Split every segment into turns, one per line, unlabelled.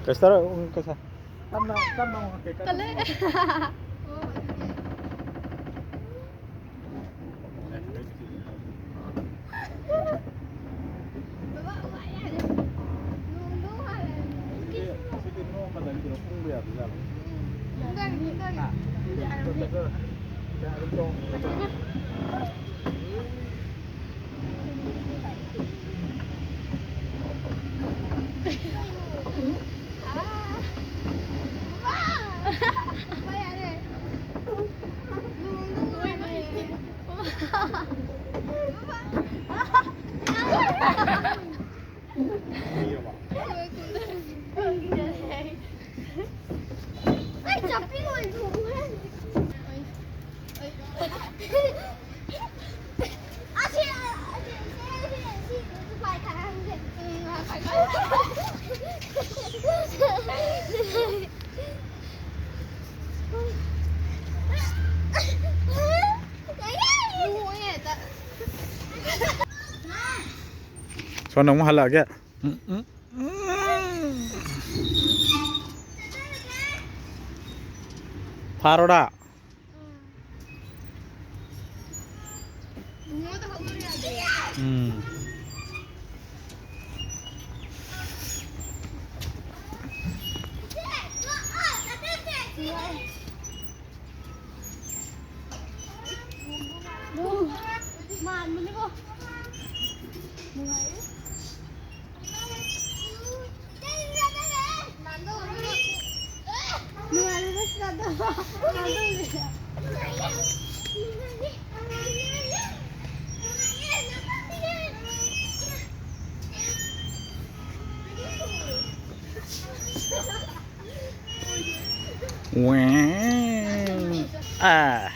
Kasara kasa. Tama ke.
Kale.
Sono mo hala kaya. Paroda. Wow. Ah.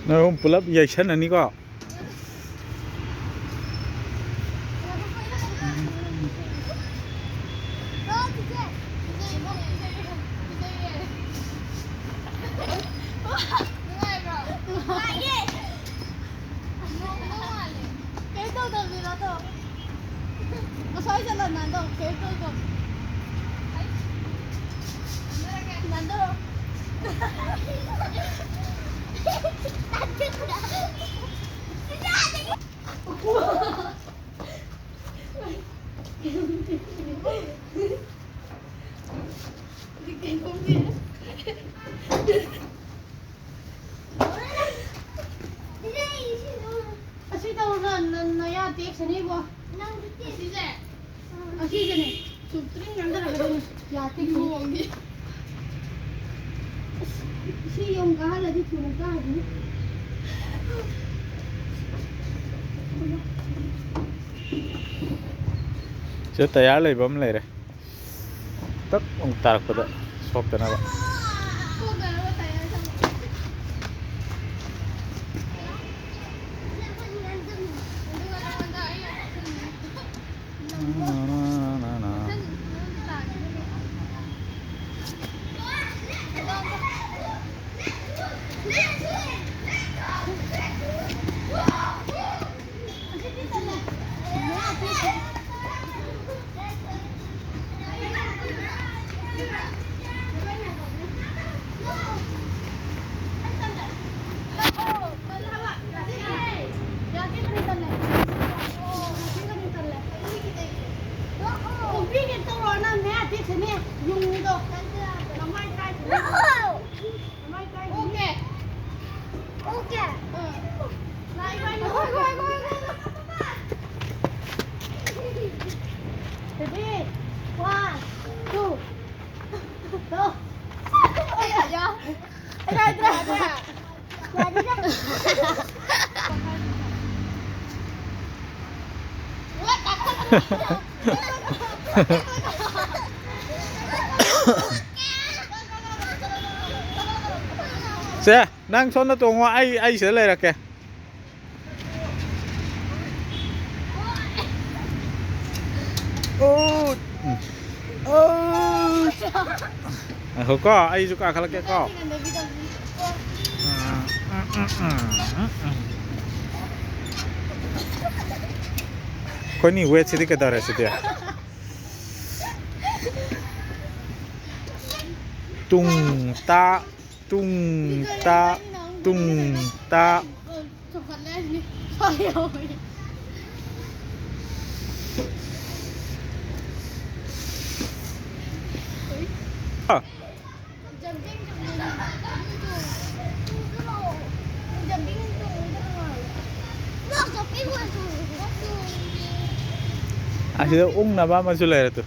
Nó pull up dây chân này có. Chứ tay lấy bấm lấy đây. Tất ông ta có được shop cho nó vậy. Xe, đang son nó tuồng hoa ai sẽ lên là kìa. Không có, ai juga kalau kayak kok. कोणी vetch city का दौरा city tung ta tung ta tung ta
สำคัญแรกนี่พอเดียว
ah
Jumping to jumping to no, jumping to
así ung na ba masulera tu